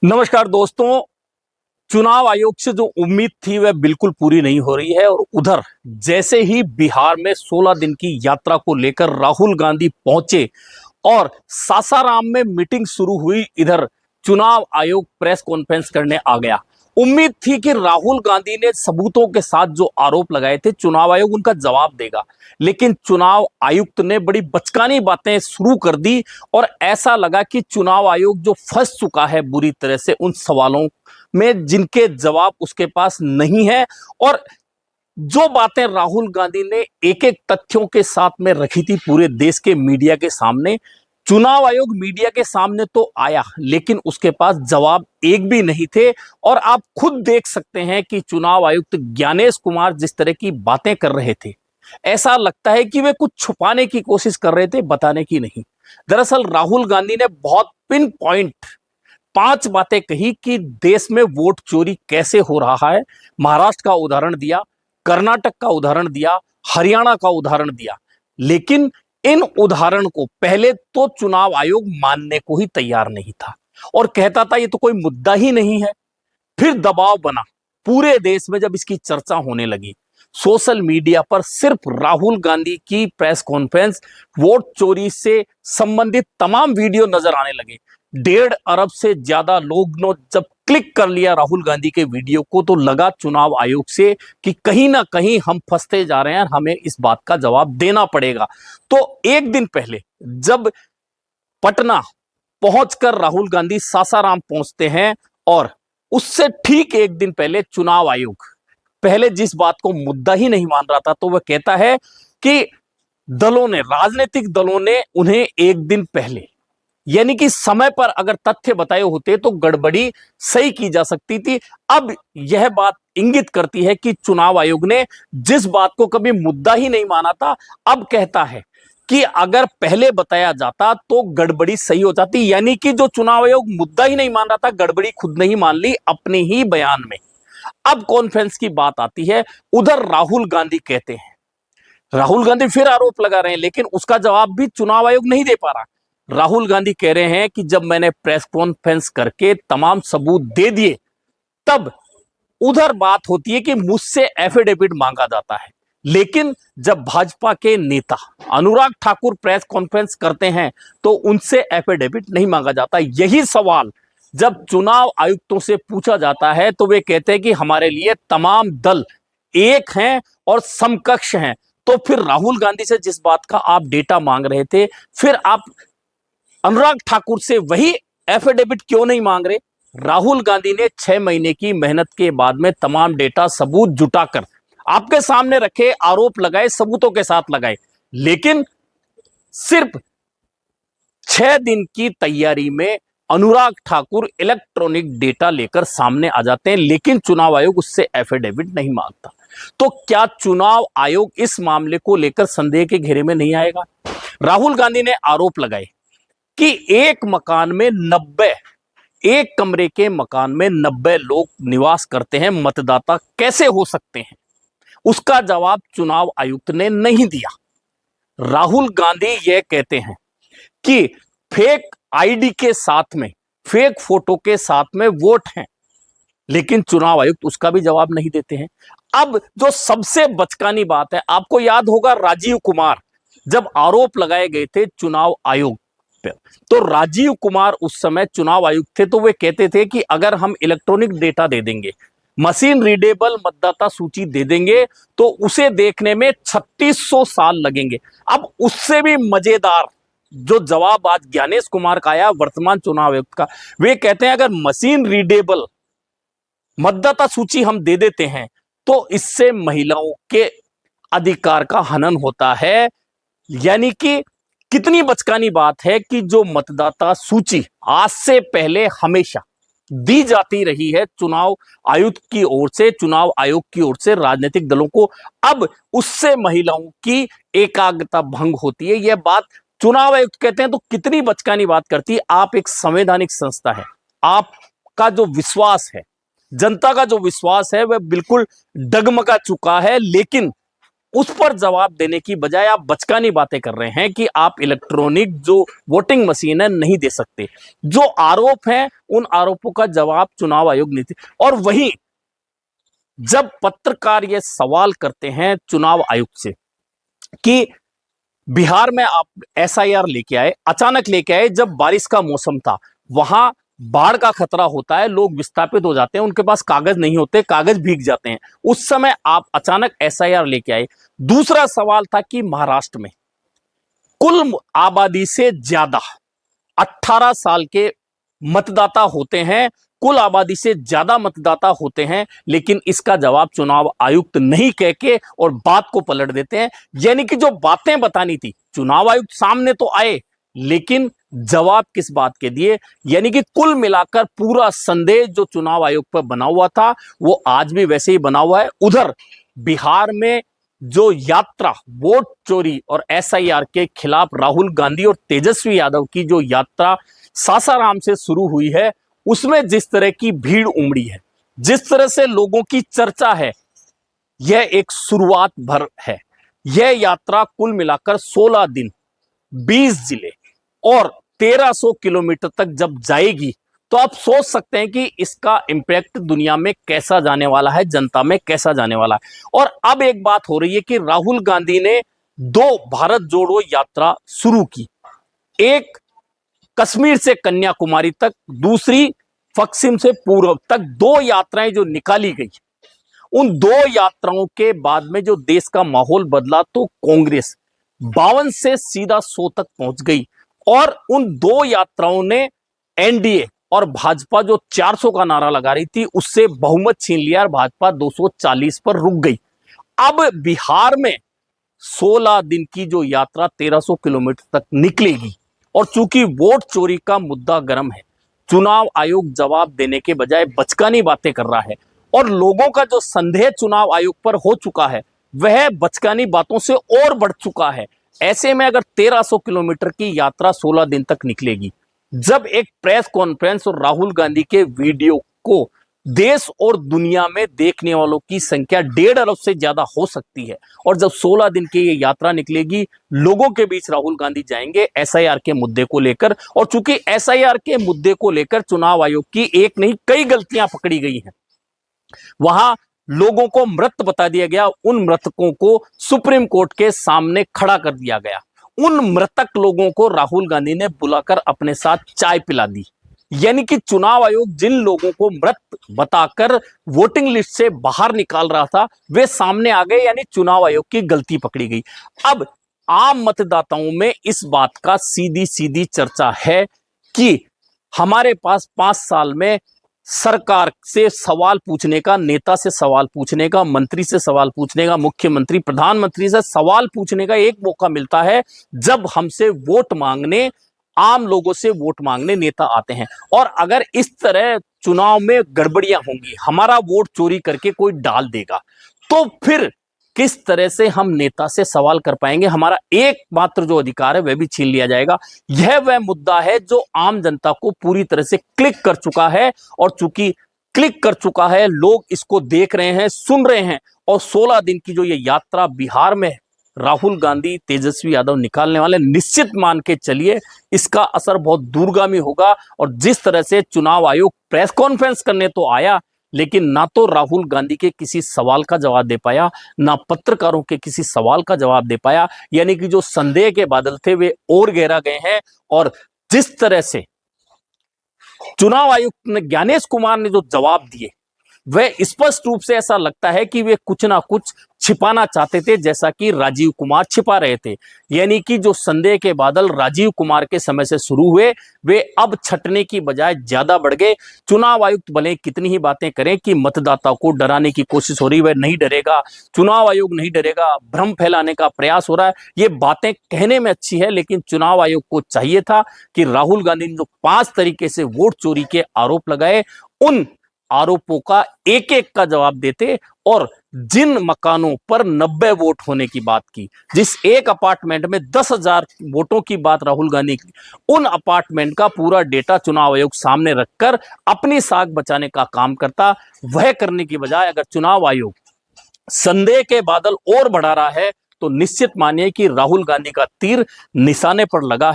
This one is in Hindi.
नमस्कार दोस्तों। चुनाव आयोग से जो उम्मीद थी वह बिल्कुल पूरी नहीं हो रही है और उधर जैसे ही बिहार में 16 दिन की यात्रा को लेकर राहुल गांधी पहुंचे और सासाराम में मीटिंग शुरू हुई, इधर चुनाव आयोग प्रेस कॉन्फ्रेंस करने आ गया। उम्मीद थी कि राहुल गांधी ने सबूतों के साथ जो आरोप लगाए थे चुनाव आयोग उनका जवाब देगा, लेकिन चुनाव आयुक्त ने बड़ी बचकानी बातें शुरू कर दी और ऐसा लगा कि चुनाव आयोग जो फंस चुका है बुरी तरह से उन सवालों में जिनके जवाब उसके पास नहीं है। और जो बातें राहुल गांधी ने एक एक तथ्यों के साथ में रखी थी पूरे देश के मीडिया के सामने, चुनाव आयोग मीडिया के सामने तो आया लेकिन उसके पास जवाब एक भी नहीं थे। और आप खुद देख सकते हैं कि चुनाव आयुक्त ज्ञानेश कुमार जिस तरह की बातें कर रहे थे, ऐसा लगता है कि वे कुछ छुपाने की कोशिश कर रहे थे, बताने की नहीं। दरअसल राहुल गांधी ने बहुत पिन पॉइंट 5 बातें कही कि देश में वोट चोरी कैसे हो रहा है। महाराष्ट्र का उदाहरण दिया, कर्नाटक का उदाहरण दिया, हरियाणा का उदाहरण दिया, लेकिन इन उदाहरण को पहले तो चुनाव आयोग मानने को ही तैयार नहीं था और कहता था ये तो कोई मुद्दा ही नहीं है। फिर दबाव बना पूरे देश में, जब इसकी चर्चा होने लगी सोशल मीडिया पर सिर्फ राहुल गांधी की प्रेस कॉन्फ्रेंस, वोट चोरी से संबंधित तमाम वीडियो नजर आने लगे। 1.5 अरब से ज्यादा लोग ने जब क्लिक कर लिया राहुल गांधी के वीडियो को तो लगा चुनाव आयोग से कि कहीं ना कहीं हम फंसते जा रहे हैं, हमें इस बात का जवाब देना पड़ेगा। तो एक दिन पहले जब पटना पहुंचकर राहुल गांधी सासाराम पहुंचते हैं और उससे ठीक एक दिन पहले चुनाव आयोग पहले जिस बात को मुद्दा ही नहीं मान रहा था, तो वह कहता है कि दलों ने, राजनीतिक दलों ने उन्हें एक दिन पहले यानी कि समय पर अगर तथ्य बताए होते तो गड़बड़ी सही की जा सकती थी। अब यह बात इंगित करती है कि चुनाव आयोग ने जिस बात को कभी मुद्दा ही नहीं माना था, अब कहता है कि अगर पहले बताया जाता तो गड़बड़ी सही हो जाती। यानी कि जो चुनाव आयोग मुद्दा ही नहीं मान रहा था, गड़बड़ी खुद नहीं मान ली अपने ही बयान में। अब कॉन्फ्रेंस की बात आती है, उधर राहुल गांधी कहते हैं, राहुल गांधी फिर आरोप लगा रहे हैं लेकिन उसका जवाब भी चुनाव आयोग नहीं दे पा रहा। राहुल गांधी कह रहे हैं कि जब मैंने प्रेस कॉन्फ्रेंस करके तमाम सबूत दे दिए तब उधर बात होती है कि मुझसे एफिडेविट मांगा जाता है, लेकिन जब भाजपा के नेता अनुराग ठाकुर प्रेस कॉन्फ्रेंस करते हैं तो उनसे एफिडेविट नहीं मांगा जाता। यही सवाल जब चुनाव आयुक्तों से पूछा जाता है तो वे कहते हैं कि हमारे लिए तमाम दल एक हैं और समकक्ष हैं। तो फिर राहुल गांधी से जिस बात का आप डेटा मांग रहे थे, फिर आप अनुराग ठाकुर से वही एफिडेविट क्यों नहीं मांग रहे? राहुल गांधी ने 6 महीने की मेहनत के बाद में तमाम डेटा सबूत जुटाकर आपके सामने रखे, आरोप लगाए, सबूतों के साथ लगाए, लेकिन सिर्फ 6 दिन की तैयारी में अनुराग ठाकुर इलेक्ट्रॉनिक डेटा लेकर सामने आ जाते हैं, लेकिन चुनाव आयोग उससे एफिडेविट नहीं मांगता। तो क्या चुनाव आयोग इस मामले को लेकर संदेह के घेरे में नहीं आएगा? राहुल गांधी ने आरोप लगाए कि एक मकान में 90, एक कमरे के मकान में 90 लोग निवास करते हैं, मतदाता कैसे हो सकते हैं? उसका जवाब चुनाव आयुक्त ने नहीं दिया। राहुल गांधी यह कहते हैं कि फेक आईडी के साथ में, फेक फोटो के साथ में वोट हैं, लेकिन चुनाव आयुक्त उसका भी जवाब नहीं देते हैं। अब जो सबसे बचकानी बात है, आपको याद होगा राजीव कुमार जब आरोप लगाए गए थे चुनाव आयोग पे, तो राजीव कुमार उस समय चुनाव आयुक्त थे, तो वे कहते थे कि अगर हम इलेक्ट्रॉनिक डेटा दे देंगे, मशीन रीडेबल मतदाता सूची दे देंगे तो उसे देखने में 3600 साल लगेंगे। अब उससे भी मजेदार जो जवाब आज ज्ञानेश कुमार का आया, वर्तमान चुनाव आयुक्त का, वे कहते हैं अगर मशीन रीडेबल मतदाता सूची हम दे देते हैं तो इससे महिलाओं के अधिकार का हनन होता है। यानी कि कितनी बचकानी बात है कि जो मतदाता सूची आज से पहले हमेशा दी जाती रही है चुनाव आयुक्त की ओर से, चुनाव आयोग की ओर से राजनीतिक दलों को, अब उससे महिलाओं की एकाग्रता भंग होती है। यह बात चुनाव आयुक्त कहते हैं तो कितनी बचकानी बात करती है। आप एक संवैधानिक संस्था है, आपका जो विश्वास है, जनता का जो विश्वास है वह बिल्कुल डगमगा चुका है, लेकिन उस पर जवाब देने की बजाय आप बचकानी बातें कर रहे हैं कि आप इलेक्ट्रॉनिक जो वोटिंग मशीन है नहीं दे सकते। जो आरोप हैं उन आरोपों का जवाब चुनाव आयोग नहीं। और वहीं जब पत्रकार ये सवाल करते हैं चुनाव आयोग से कि बिहार में आप एसआईआर लेके आए, अचानक लेके आए जब बारिश का मौसम था, वहां बाढ़ का खतरा होता है, लोग विस्थापित हो जाते हैं, उनके पास कागज नहीं होते, कागज भीग जाते हैं, उस समय आप अचानक एसआईआर लेके आए। दूसरा सवाल था कि महाराष्ट्र में कुल आबादी से ज्यादा 18 साल के मतदाता होते हैं, कुल आबादी से ज्यादा मतदाता होते हैं, लेकिन इसका जवाब चुनाव आयुक्त नहीं कह के और बात को पलट देते हैं। यानी कि जो बातें बतानी थी चुनाव आयुक्त सामने तो आए, लेकिन जवाब किस बात के दिए। यानी कि कुल मिलाकर पूरा संदेश जो चुनाव आयोग पर बना हुआ था वो आज भी वैसे ही बना हुआ है। उधर बिहार में जो यात्रा वोट चोरी और एसआईआर के खिलाफ राहुल गांधी और तेजस्वी यादव की जो यात्रा सासाराम से शुरू हुई है, उसमें जिस तरह की भीड़ उमड़ी है, जिस तरह से लोगों की चर्चा है, यह एक शुरुआत भर है। यह यात्रा कुल मिलाकर 16 दिन, 20 जिले और 1300 किलोमीटर तक जब जाएगी तो आप सोच सकते हैं कि इसका इंपैक्ट दुनिया में कैसा जाने वाला है, जनता में कैसा जाने वाला है। और अब एक बात हो रही है कि राहुल गांधी ने 2 भारत जोड़ो यात्रा शुरू की, एक कश्मीर से कन्याकुमारी तक, दूसरी पश्चिम से पूर्व तक, 2 यात्राएं जो निकाली गई। उन 2 यात्राओं के बाद में जो देश का माहौल बदला तो कांग्रेस 52 से सीधा 100 तक पहुंच गई और उन 2 यात्राओं ने एनडीए और भाजपा जो 400 का नारा लगा रही थी उससे बहुमत छीन लिया और भाजपा 240 पर रुक गई। अब बिहार में 16 दिन की जो यात्रा 1300 किलोमीटर तक निकलेगी और चूंकि वोट चोरी का मुद्दा गर्म है, चुनाव आयोग जवाब देने के बजाय बचकानी बातें कर रहा है और लोगों का जो संदेह चुनाव आयोग पर हो चुका है वह बचकानी बातों से और बढ़ चुका है। ऐसे में अगर 1300 किलोमीटर की यात्रा 16 दिन तक निकलेगी, जब एक प्रेस कॉन्फ्रेंस और राहुल गांधी के वीडियो को देश और दुनिया में देखने वालों की संख्या 1.5 अरब से ज्यादा हो सकती है, और जब 16 दिन की ये यात्रा निकलेगी, लोगों के बीच राहुल गांधी जाएंगे एसआईआर के मुद्दे को लेकर। और चूंकि एसआईआर के मुद्दे को लेकर चुनाव आयोग की एक नहीं कई गलतियां पकड़ी गई हैं, वहां लोगों को मृत बता दिया गया, उन मृतकों को सुप्रीम कोर्ट के सामने खड़ा कर दिया गया, उन मृतक लोगों को राहुल गांधी ने बुलाकर अपने साथ चाय पिला दी। यानी कि चुनाव आयोग जिन लोगों को मृत बताकर वोटिंग लिस्ट से बाहर निकाल रहा था वे सामने आ गए, यानी चुनाव आयोग की गलती पकड़ी गई। अब आम मतदाताओं में इस बात का सीधी सीधी चर्चा है कि हमारे पास 5 साल में सरकार से सवाल पूछने का, नेता से सवाल पूछने का, मंत्री से सवाल पूछने का, मुख्यमंत्री प्रधानमंत्री से सवाल पूछने का एक मौका मिलता है जब हमसे वोट मांगने, आम लोगों से वोट मांगने नेता आते हैं। और अगर इस तरह चुनाव में गड़बड़ियां होंगी, हमारा वोट चोरी करके कोई डाल देगा, तो फिर किस तरह से हम नेता से सवाल कर पाएंगे? हमारा एकमात्र जो अधिकार है वह भी छीन लिया जाएगा। यह वह मुद्दा है जो आम जनता को पूरी तरह से क्लिक कर चुका है, और चूंकि क्लिक कर चुका है, लोग इसको देख रहे हैं, सुन रहे हैं, और 16 दिन की जो ये यात्रा बिहार में राहुल गांधी, तेजस्वी यादव निकालने वाले, निश्चित मान के चलिए इसका असर बहुत दूरगामी होगा। और जिस तरह से चुनाव आयोग प्रेस कॉन्फ्रेंस करने तो आया, लेकिन ना तो राहुल गांधी के किसी सवाल का जवाब दे पाया, ना पत्रकारों के किसी सवाल का जवाब दे पाया, यानी कि जो संदेह के बादल थे वे और गहरा गए हैं। और जिस तरह से चुनाव आयुक्त ने, ज्ञानेश कुमार ने जो जवाब दिए, वह स्पष्ट रूप से ऐसा लगता है कि वे कुछ ना कुछ छिपाना चाहते थे, जैसा कि राजीव कुमार छिपा रहे थे। यानी कि जो संदेह के बादल राजीव कुमार के समय से शुरू हुए वे अब छटने की बजाय ज्यादा बढ़ गए। चुनाव आयुक्त भले कितनी ही बातें करें कि मतदाता को डराने की कोशिश हो रही, वह नहीं डरेगा, चुनाव आयोग नहीं डरेगा, भ्रम फैलाने का प्रयास हो रहा है, ये बातें कहने में अच्छी है, लेकिन चुनाव आयोग को चाहिए था कि राहुल गांधी ने जो 5 तरीके से वोट चोरी के आरोप लगाए, उन आरोपों का एक एक का जवाब देते। और जिन मकानों पर 90 वोट होने की बात की, जिस एक अपार्टमेंट में 10,000 वोटों की बात राहुल गांधी की, उन अपार्टमेंट का पूरा डेटा चुनाव आयोग सामने रखकर अपनी साख बचाने का काम करता। वह करने की बजाय अगर चुनाव आयोग संदेह के बादल और बढ़ा रहा है, तो निश्चित मानिए कि राहुल गांधी का तीर निशाने पर लगा है।